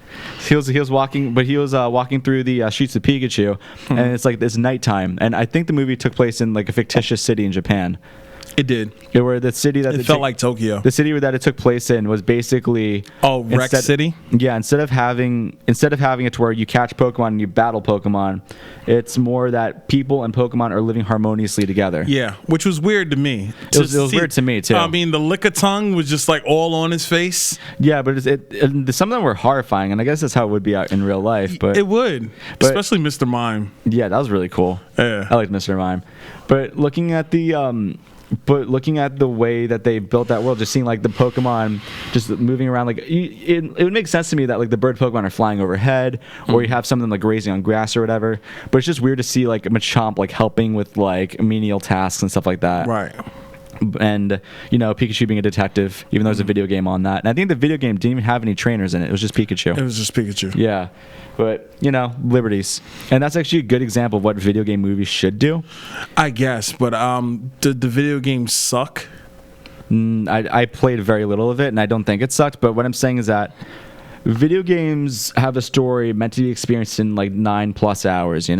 He was walking through the streets of Pikachu, and it's like it's nighttime, and I think the movie took place in like a fictitious city in Japan. It did. Where the city that it felt like Tokyo. The city that it took place in was basically Wreck City. Yeah, instead of having it to where you catch Pokemon and you battle Pokemon, it's more that people and Pokemon are living harmoniously together. Yeah, which was weird to me. It was weird to me too. I mean, the Lickitung was just like all on his face. Yeah, but some of them were horrifying, and I guess that's how it would be out in real life. But it would, especially Mr. Mime. Yeah, that was really cool. Yeah, I liked Mr. Mime. But looking at the way that they built that world, just seeing like the Pokemon just moving around, like it would make sense to me that like the bird Pokemon are flying overhead, or you have some of them like grazing on grass or whatever. But it's just weird to see like Machamp like helping with like menial tasks and stuff like that. Right. And Pikachu being a detective, even though there's a video game on that. And I think the video game didn't even have any trainers in it. It was just Pikachu. It was just Pikachu. Yeah. But, liberties. And that's actually a good example of what video game movies should do. I guess. But did the video games suck? I played very little of it, and I don't think it sucked. But what I'm saying is that video games have a story meant to be experienced in like 9+ hours,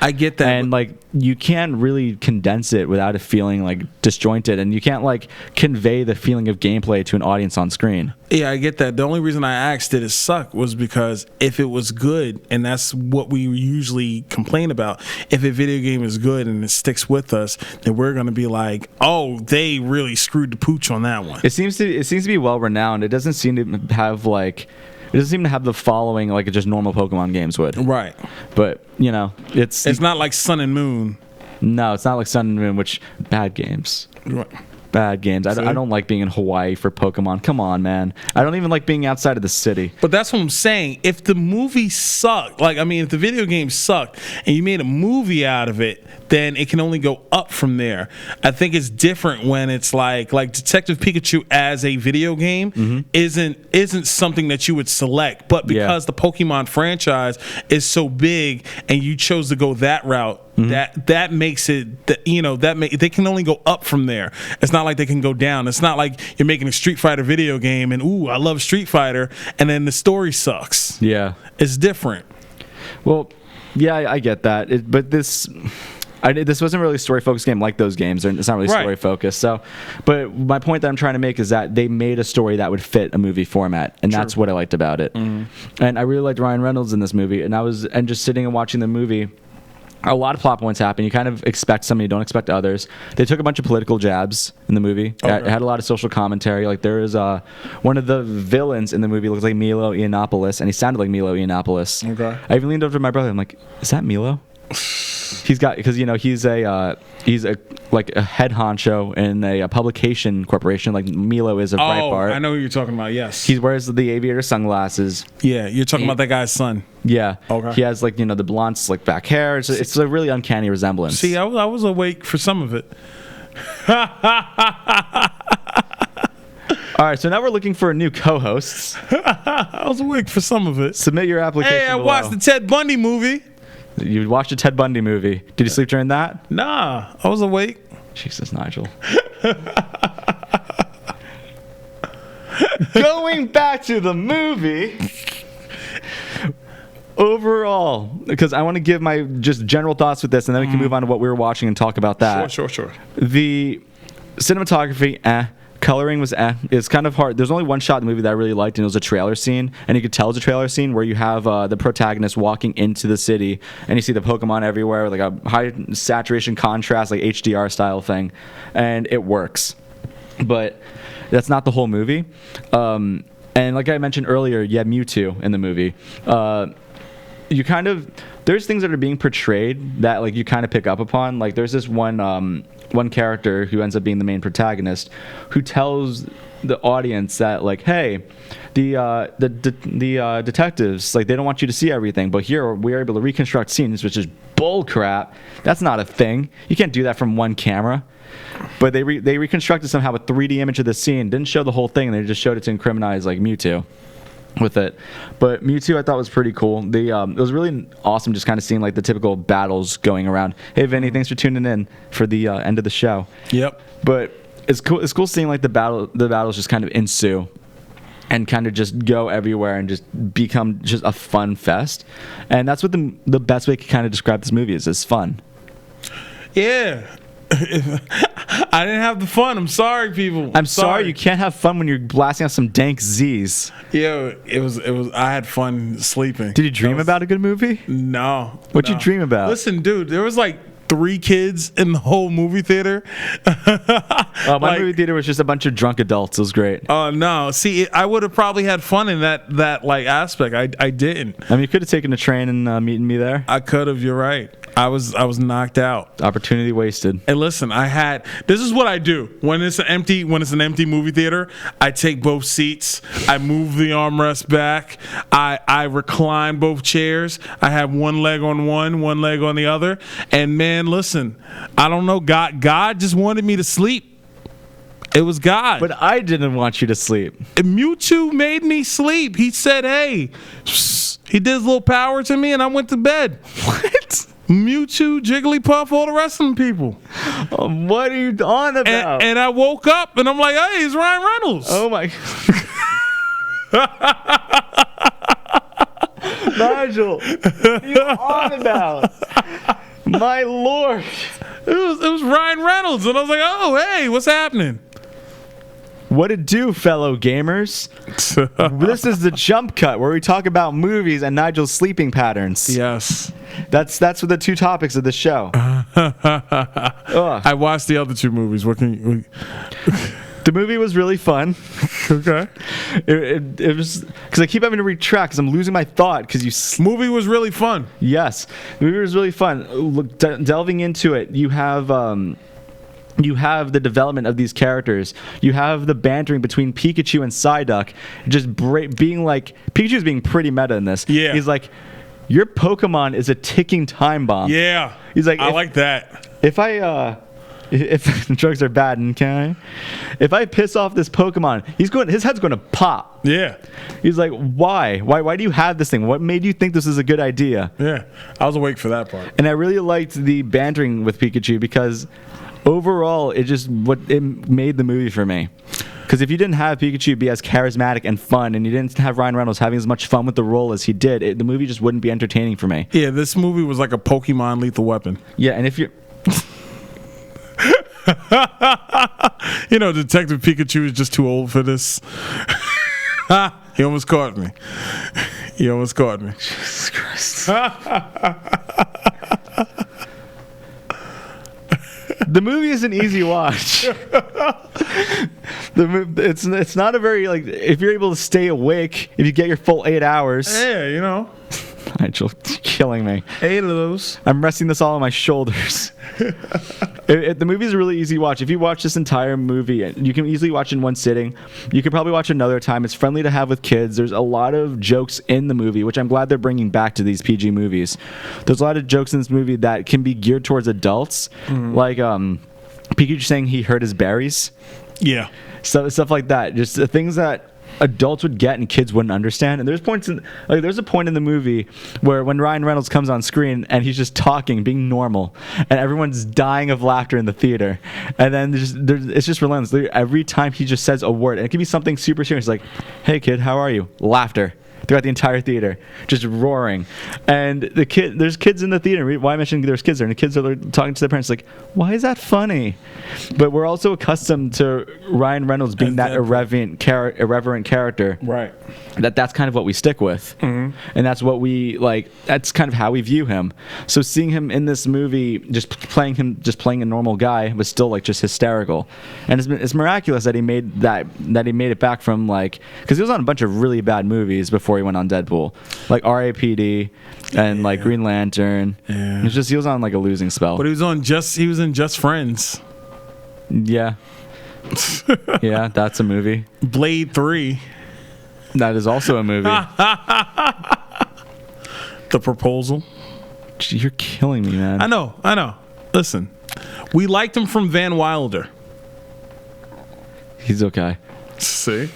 I get that. And like you can't really condense it without it feeling like disjointed, and you can't like convey the feeling of gameplay to an audience on screen. Yeah, I get that. The only reason I asked did it suck was because if it was good, and that's what we usually complain about, if a video game is good and it sticks with us, then we're going to be like, oh, they really screwed the pooch on that one. It seems to be well renowned. It doesn't seem to have the following like just normal Pokemon games would. Right. But, it's not like Sun and Moon. No, it's not like Sun and Moon, which bad games. Right. Bad games. I don't like being in Hawaii for Pokemon. Come on, man. I don't even like being outside of the city. But that's what I'm saying. If the movie sucked, if the video game sucked and you made a movie out of it, then it can only go up from there. I think it's different when it's like Detective Pikachu as a video game isn't something that you would select. But because the Pokemon franchise is so big and you chose to go that route, that makes it they can only go up from there. It's not like they can go down. It's not like you're making a Street Fighter video game and I love Street Fighter, and then the story sucks. Yeah, it's different. Well, yeah, I get that, but this wasn't really a story focused game like those games. It's not really story focused. So, but my point that I'm trying to make is that they made a story that would fit a movie format, and that's what I liked about it. And I really liked Ryan Reynolds in this movie, and just sitting and watching the movie. A lot of plot points happen. You kind of expect some, you don't expect others. They took a bunch of political jabs in the movie. Okay. It had a lot of social commentary. Like there is one of the villains in the movie looks like Milo Yiannopoulos, and he sounded like Milo Yiannopoulos. Okay. I even leaned over to my brother. I'm like, is that Milo? He's got, because he's a head honcho in a publication corporation. Like Milo is a Breitbart. I know who you're talking about. Yes. He wears the aviator sunglasses. Yeah, you're talking about that guy's son. Yeah. Okay. He has the blonde slick back hair. It's a really uncanny resemblance. See, I was awake for some of it. All right, so now we're looking for new co-hosts. I was awake for some of it. Submit your application. Hey, I watched the Ted Bundy movie. You watched a Ted Bundy movie. Did you sleep during that? Nah, I was awake. Jesus, Nigel. Going back to the movie. Overall, because I want to give my just general thoughts with this, and then we can move on to what we were watching and talk about that. Sure. The cinematography, Coloring was It's kind of hard. There's only one shot in the movie that I really liked, and it was a trailer scene. And you could tell it's a trailer scene where you have the protagonist walking into the city, and you see the Pokemon everywhere, like a high saturation contrast, like HDR style thing, and it works. But that's not the whole movie. And like I mentioned earlier, you have Mewtwo in the movie. You kind of there's things that are being portrayed that like you kind of pick up upon. Like there's this one character who ends up being the main protagonist who tells the audience that like, hey, the detectives, like, they don't want you to see everything, but here we are able to reconstruct scenes, which is bull crap. That's not a thing. You can't do that from one camera. But they reconstructed somehow a 3D image of the scene. Didn't show the whole thing. They just showed it to incriminize like Mewtwo with it. But Mewtwo I thought was pretty cool. It was really awesome just kind of seeing like the typical battles going around. Hey Vinny, thanks for tuning in for the end of the show. Yep. But it's cool seeing like the battles just kind of ensue and kind of just go everywhere and just become just a fun fest. And that's what the best way to kind of describe this movie is fun. Yeah. I didn't have the fun. I'm sorry, people. I'm sorry you can't have fun when you're blasting out some dank Z's. Yeah, it was. I had fun sleeping. Did you dream about a good movie? No. What'd you dream about? Listen, dude, there was like 3 kids in the whole movie theater. My movie theater was just a bunch of drunk adults. It was great. Oh no! See, I would have probably had fun in that like aspect. I didn't. I mean, you could have taken a train and meeting me there. I could have. You're right. I was knocked out. Opportunity wasted. And listen, this is what I do when it's an empty movie theater. I take both seats. I move the armrest back. I recline both chairs. I have one leg on one leg on the other. And man, listen, I don't know. God just wanted me to sleep. It was God. But I didn't want you to sleep. Mewtwo made me sleep. He said, "Hey," he did his little power to me, and I went to bed. What? Mewtwo, Jigglypuff, all the rest of them people. What are you on about? And I woke up and I'm like, hey, it's Ryan Reynolds. Oh my. Nigel, what are you on about? My lord. It was Ryan Reynolds. And I was like, oh, hey, what's happening? What it do, fellow gamers? This is the Jump Cut, where we talk about movies and Nigel's sleeping patterns. Yes. That's what the 2 topics of the show. I watched the other 2 movies. What can you... The movie was really fun. Okay. It was because I keep having to retract because I'm losing my thought because you. Movie was really fun. Yes, the movie was really fun. Look, delving into it, you have the development of these characters. You have the bantering between Pikachu and Psyduck, just being like Pikachu's being pretty meta in this. Yeah. He's like, your Pokemon is a ticking time bomb. Yeah. He's like, I like that. If drugs are bad, and if I piss off this Pokemon, his head's going to pop. Yeah. He's like, why do you have this thing? What made you think this is a good idea? Yeah. I was awake for that part. And I really liked the bantering with Pikachu because overall, it made the movie for me. Because if you didn't have Pikachu be as charismatic and fun, and you didn't have Ryan Reynolds having as much fun with the role as he did, the movie just wouldn't be entertaining for me. Yeah, this movie was like a Pokemon Lethal Weapon. Yeah, and if you're... Detective Pikachu is just too old for this. He almost caught me. Jesus Christ. The movie is an easy watch. It's not a very, like, if you're able to stay awake, if you get your full 8 hours. Yeah, Nigel, killing me. 8 of those. I'm resting this all on my shoulders. The movie is a really easy watch. If you watch this entire movie, you can easily watch in one sitting. You could probably watch another time. It's friendly to have with kids. There's a lot of jokes in the movie, which I'm glad they're bringing back to these PG movies. There's a lot of jokes in this movie that can be geared towards adults, like Pikachu saying he hurt his berries. Yeah. Stuff like that. Just the things that adults would get and kids wouldn't understand. And there's a point in the movie where when Ryan Reynolds comes on screen and he's just talking, being normal, and everyone's dying of laughter in the theater, and then it's just relentless. Every time he just says a word, and it can be something super serious, like, "Hey kid, how are you?" Laughter throughout the entire theater, just roaring. And there's kids in the theater. Why I mentioned there's kids there, and the kids are talking to their parents like, "Why is that funny?" But we're also accustomed to Ryan Reynolds being that irreverent character. Right. That's kind of what we stick with, and that's what we like. That's kind of how we view him. So seeing him in this movie, just playing a normal guy, was still like just hysterical. And it's miraculous that he made it back from, like, because he was on a bunch of really bad movies before before he went on Deadpool. Like R.A.P.D. and like Green Lantern. Yeah. It's just he was on like a losing spell. But he was in Just Friends. Yeah. Yeah, that's a movie. Blade 3. That is also a movie. The Proposal. Gee, you're killing me, man. I know. Listen, we liked him from Van Wilder. He's okay. See?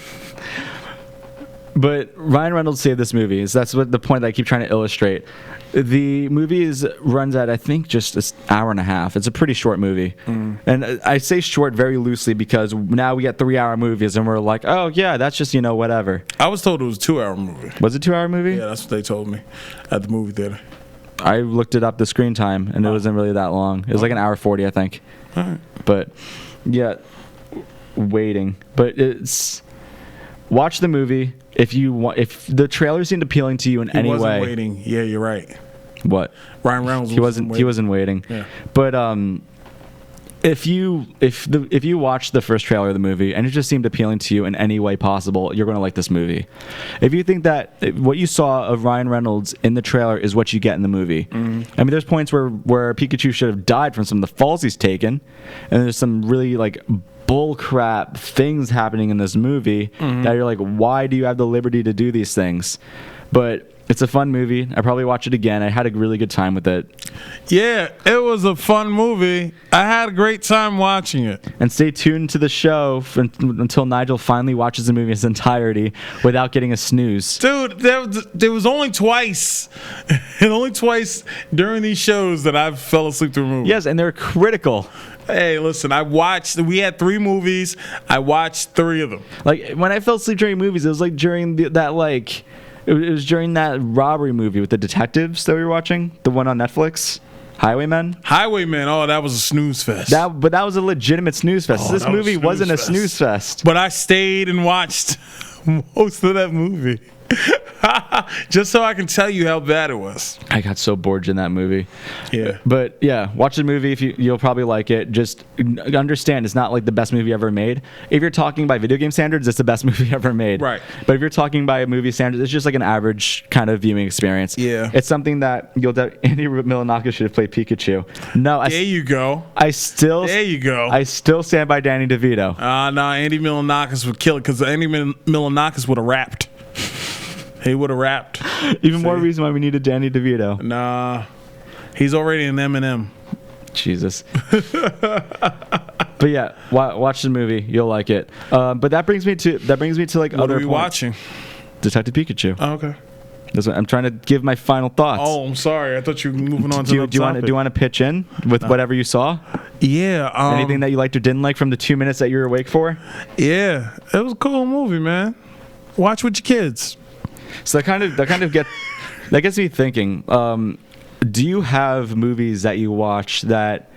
But Ryan Reynolds saved this movie. So that's what the point that I keep trying to illustrate. The movie runs at, I think, just an hour and a half. It's a pretty short movie. And I say short very loosely because now we get 3-hour movies and we're like, oh, yeah, that's just, whatever. I was told it was a 2-hour movie. Was it a 2-hour movie? Yeah, that's what they told me at the movie theater. I looked it up, the screen time, and it wasn't really that long. It was like an hour 40, I think. All right. But, yeah, waiting. But it's... Watch the movie if you want. If the trailer seemed appealing to you in any way. He wasn't waiting. Yeah, you're right. What? Ryan Reynolds. He wasn't waiting. Yeah. But if you watch the first trailer of the movie and it just seemed appealing to you in any way possible, you're going to like this movie. If you think that what you saw of Ryan Reynolds in the trailer is what you get in the movie, I mean, there's points where Pikachu should have died from some of the falls he's taken, and there's some really like bullcrap things happening in this movie that you're like, why do you have the liberty to do these things? But it's a fun movie. I probably watch it again. I had a really good time with it. Yeah, it was a fun movie. I had a great time watching it. And stay tuned to the show until Nigel finally watches the movie in its entirety without getting a snooze. Dude, there was only twice, and only twice during these shows that I fell asleep through a movie. Yes, and they're critical. Hey, listen, we had 3 movies. I watched 3 of them. Like, when I fell asleep during movies, it was like during it was during that robbery movie with the detectives that we were watching, the one on Netflix, Highwaymen. Oh, that was a snooze fest. But that was a legitimate snooze fest. This movie wasn't a snooze fest. But I stayed and watched most of that movie. Just so I can tell you how bad it was. I got so bored in that movie. Yeah. But yeah, watch the movie. You'll probably like it. Just understand it's not like the best movie ever made. If you're talking by video game standards, it's the best movie ever made. Right. But if you're talking by movie standards, it's just like an average kind of viewing experience. Yeah. It's something that Andy Milonakis should have played Pikachu. No. There you go. There you go. I still stand by Danny DeVito. No, Andy Milonakis would kill it because Andy Milonakis would have rapped. He would have rapped. Even more reason why we needed Danny DeVito. Nah, he's already an Eminem. Jesus. But yeah, watch the movie. You'll like it. But that brings me to like what other. What are we points. watching? Detective Pikachu. Oh, okay. That's what I'm trying to give my final thoughts. Oh, I'm sorry. I thought you were moving on to the topic. Do you want to pitch in with whatever you saw? Yeah. Anything that you liked or didn't like from the 2 minutes that you were awake for? Yeah, it was a cool movie, man. Watch with your kids. So that gets me thinking. Do you have movies that you watch that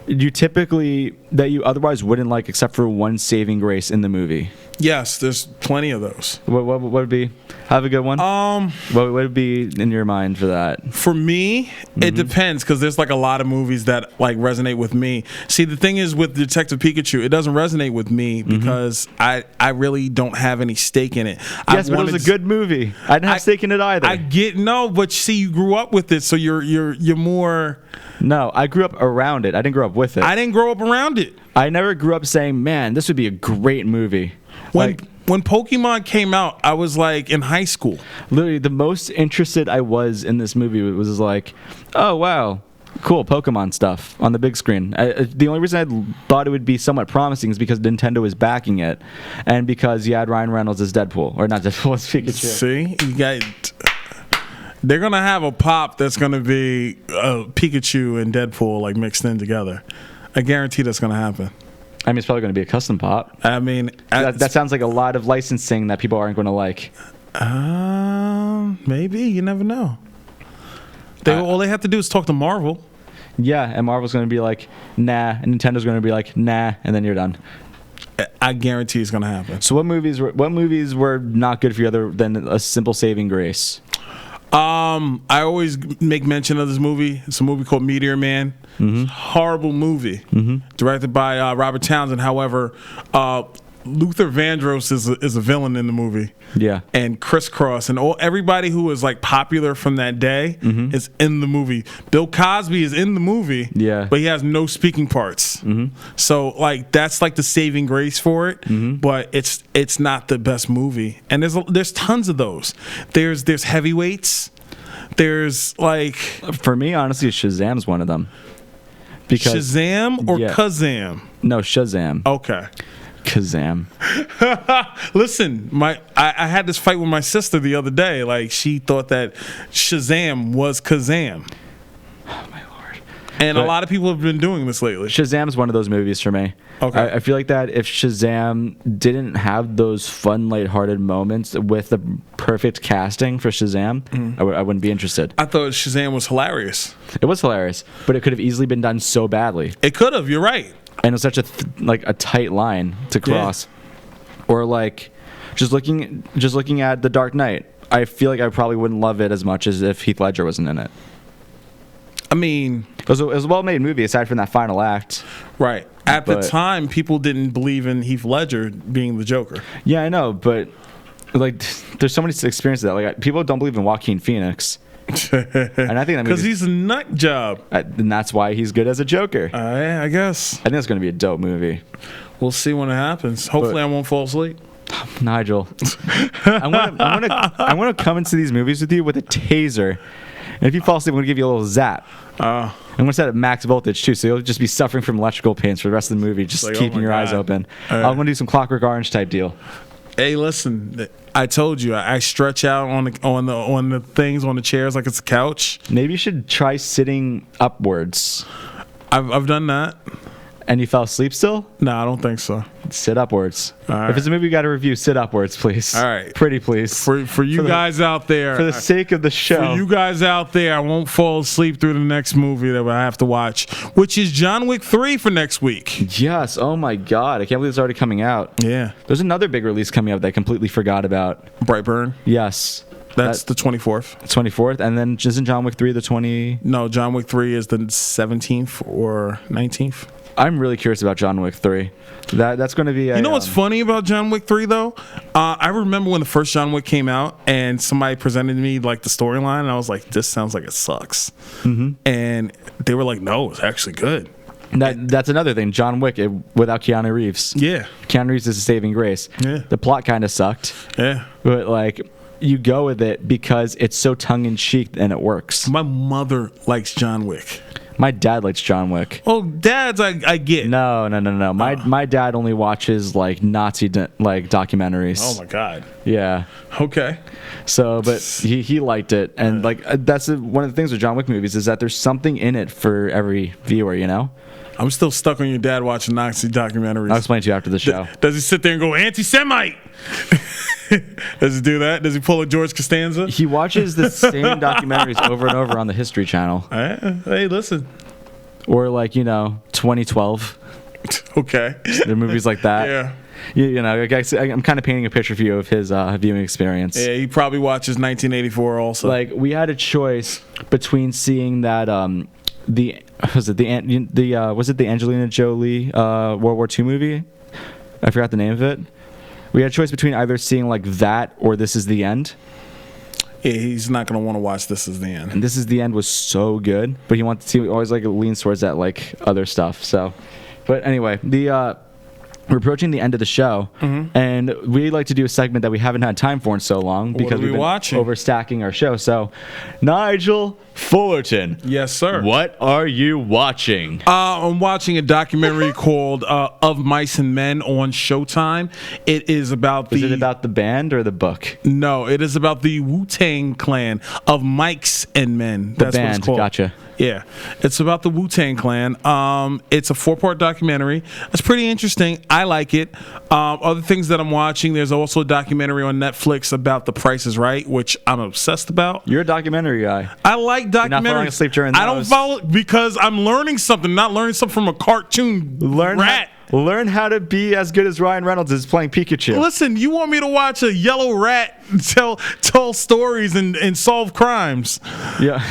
you otherwise wouldn't like, except for one saving grace in the movie? Yes, there's plenty of those. What would be? Have a good one. What would be in your mind for that? For me, it depends, because there's like a lot of movies that like resonate with me. See, the thing is with Detective Pikachu, it doesn't resonate with me because I really don't have any stake in it. Yes, but it was a good movie. I didn't have stake in it either. But see, you grew up with it, so you're more. No, I grew up around it. I didn't grow up with it. I didn't grow up around it. I never grew up saying, "Man, this would be a great movie." When Pokemon came out, I was like in high school. Literally, the most interested I was in this movie was like, "Oh wow, cool Pokemon stuff on the big screen." The only reason I thought it would be somewhat promising is because Nintendo was backing it, and because you had Ryan Reynolds as Deadpool, or not Deadpool, as Pikachu. See, they're gonna have a pop that's gonna be Pikachu and Deadpool like mixed in together. I guarantee that's gonna happen. I mean, it's probably going to be a custom pop. I mean, that sounds like a lot of licensing that people aren't going to like. Maybe. You never know. All they have to do is talk to Marvel. Yeah, and Marvel's going to be like, nah, and Nintendo's going to be like, nah, and then you're done. I guarantee it's going to happen. So what movies were not good for you other than a simple saving grace? I always make mention of this movie. It's a movie called Meteor Man. Horrible movie. Directed by Robert Townsend. However, Luther Vandross is a villain in the movie. Yeah. And Crisscross and everybody who was like popular from that day is in the movie. Bill Cosby is in the movie, but he has no speaking parts. So like that's like the saving grace for it. But it's not the best movie. And there's tons of those. There's Heavyweights. There's like, for me, honestly, Shazam's one of them. Because Shazam or Kazam? No, Shazam. Okay. Kazam. Listen, I had this fight with my sister the other day. Like, she thought that Shazam was Kazam. Oh, my Lord. And a lot of people have been doing this lately. Shazam's one of those movies for me. Okay. I feel like that if Shazam didn't have those fun, lighthearted moments with the perfect casting for Shazam, I wouldn't be interested. I thought Shazam was hilarious. It was hilarious, but it could have easily been done so badly. It could have. You're right. And it was such a tight line to cross. Or like just looking at The Dark Knight, I feel like I probably wouldn't love it as much as if Heath Ledger wasn't in it. I mean, it was a well-made movie aside from that final act. Right. At the time, people didn't believe in Heath Ledger being the Joker. Yeah, I know, but like, there's so many experiences that like people don't believe in Joaquin Phoenix. And I think that because he's a nut job, and that's why he's good as a Joker. I guess. I think it's going to be a dope movie. We'll see when it happens. Hopefully, I won't fall asleep. Nigel, I want to come into these movies with you with a taser, and if you fall asleep, I'm going to give you a little zap. I'm going to set it at max voltage too, so you'll just be suffering from electrical pains for the rest of the movie, just like, keeping your eyes open. I'm going to do some Clockwork Orange type deal. Hey, listen, I told you I stretch out on the things on the chairs like it's a couch. Maybe you should try sitting upwards. I've done that. And you fell asleep still? No, I don't think so. Sit upwards. Right. If it's a movie you got to review, sit upwards, please. All right. Pretty please. For you guys out there. For the sake of the show. For you guys out there, I won't fall asleep through the next movie that I have to watch, which is John Wick 3 for next week. Yes. Oh, my God. I can't believe it's already coming out. Yeah. There's another big release coming up that I completely forgot about. Brightburn? Yes. That's the 24th. 24th. And then isn't John Wick 3 the 20? No, John Wick 3 is the 17th or 19th. I'm really curious about John Wick 3. That's going to be You know what's funny about John Wick 3, though? I remember when the first John Wick came out and somebody presented me like the storyline, and I was like, this sounds like it sucks. And they were like, no, it's actually good. That's another thing. John Wick without Keanu Reeves. Yeah. Keanu Reeves is a saving grace. Yeah. The plot kind of sucked. Yeah. But like, you go with it because it's so tongue-in-cheek and it works. My mother likes John Wick. My dad likes John Wick. Oh, dads, I get. No. My dad only watches like Nazi documentaries. Oh my God. Yeah. Okay. So, but he liked it, and like that's one of the things with John Wick movies is that there's something in it for every viewer. You know. I'm still stuck on your dad watching Nazi documentaries. I'll explain to you after the show. Does he sit there and go anti-Semite? Does he do that? Does he pull a George Costanza? He watches the same documentaries over and over on the History Channel. Hey, listen. Or like 2012. Okay. There are movies like that. Yeah. I'm kind of painting a picture for you of his viewing experience. Yeah, he probably watches 1984 also. Like we had a choice between seeing that was it the Angelina Jolie World War II movie? I forgot the name of it. We had a choice between either seeing like that or This Is the End. Yeah, he's not going to want to watch This Is the End. And This Is the End was so good, but he always like leans towards that like other stuff. So, but anyway, we're approaching the end of the show, and we like to do a segment that we haven't had time for in so long because we've been overstacking our show. So, Nigel Fullerton. Yes, sir. What are you watching? I'm watching a documentary called Of Mice and Men on Showtime. It is about Is it about the band or the book? No, it is about the Wu-Tang Clan of Mics and Men. That's what it's called. Gotcha. Yeah, it's about the Wu-Tang Clan. It's a 4-part documentary. It's pretty interesting. I like it. Other things that I'm watching, there's also a documentary on Netflix about The Price is Right, which I'm obsessed about. You're a documentary guy. I like documentaries. You're not falling asleep during those. I don't follow because I'm learning something, not learning something from a cartoon rat. Learn how to be as good as Ryan Reynolds is playing Pikachu. Listen, you want me to watch a yellow rat tell stories and solve crimes? Yeah.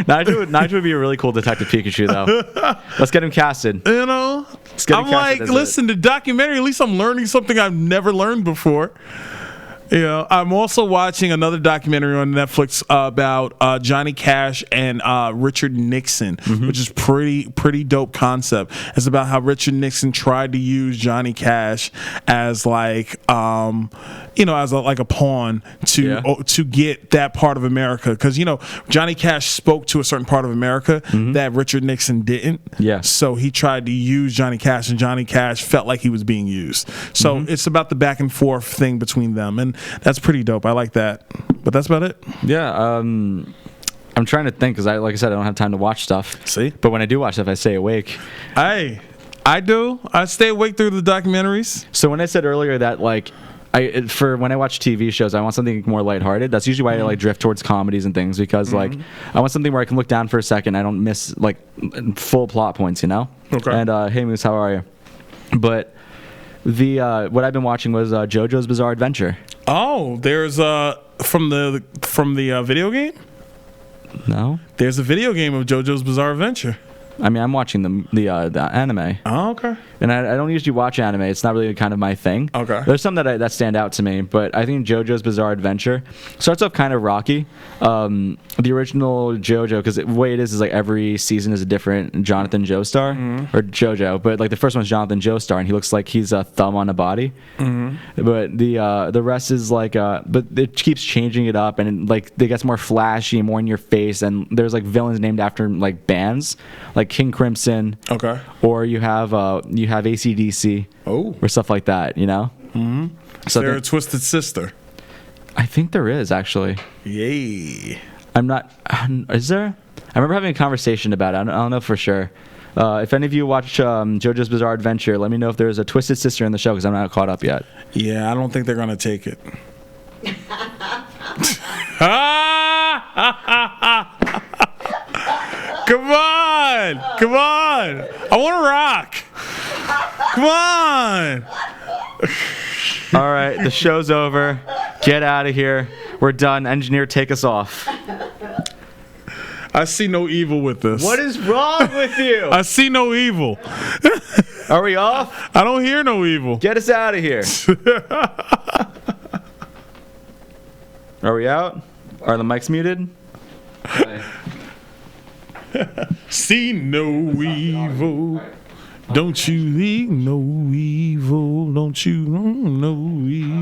Nigel would be a really cool Detective Pikachu, though. Let's get him casted. You know, Let's get a I'm Cash like, visit. listen, the documentary, at least I'm learning something I've never learned before. You know, I'm also watching another documentary on Netflix about Johnny Cash and Richard Nixon, which is pretty dope concept. It's about how Richard Nixon tried to use Johnny Cash as like as a pawn to get that part of America, because Johnny Cash spoke to a certain part of America that Richard Nixon didn't. Yeah. So he tried to use Johnny Cash, and Johnny Cash felt like he was being used. So it's about the back and forth thing between them, and that's pretty dope. I like that. But that's about it. Yeah. I'm trying to think because, like I said, I don't have time to watch stuff. See? But when I do watch stuff, I stay awake. I do. I stay awake through the documentaries. So when I said earlier that when I watch TV shows, I want something more lighthearted. That's usually why I like drift towards comedies and things, because like I want something where I can look down for a second. I don't miss like full plot points, Okay. And hey Moose, how are you? But the what I've been watching was JoJo's Bizarre Adventure. Oh, there's from the video game? No, There's a video game of JoJo's Bizarre Adventure. I mean I'm watching the anime. Oh, okay. And I don't usually watch anime. It's not really kind of my thing. Okay. There's some that stand out to me, but I think JoJo's Bizarre Adventure starts off kind of rocky. The original JoJo, because the way it is like every season is a different Jonathan Joestar or JoJo, but like the first one's Jonathan Joestar, and he looks like he's a thumb on a body. But the rest is like, but it keeps changing it up, and like it gets more flashy, more in your face, and there's like villains named after like bands, like King Crimson. Okay. Or you have AC/DC. Oh. Or stuff like that, So They're a Twisted Sister. I think there is actually. Yay. I'm not. Is there? I remember having a conversation about it. I don't know for sure. If any of you watch JoJo's Bizarre Adventure, let me know if there's a Twisted Sister in the show, because I'm not caught up yet. Yeah, I don't think they're gonna take it. Come on! I want to rock. Come on! All right, the show's over. Get out of here. We're done. Engineer, take us off. I see no evil with this. What is wrong with you? I see no evil. Are we off? I don't hear no evil. Get us out of here. Are we out? Are the mics muted? See no evil. Don't you see no evil? Don't you know no evil?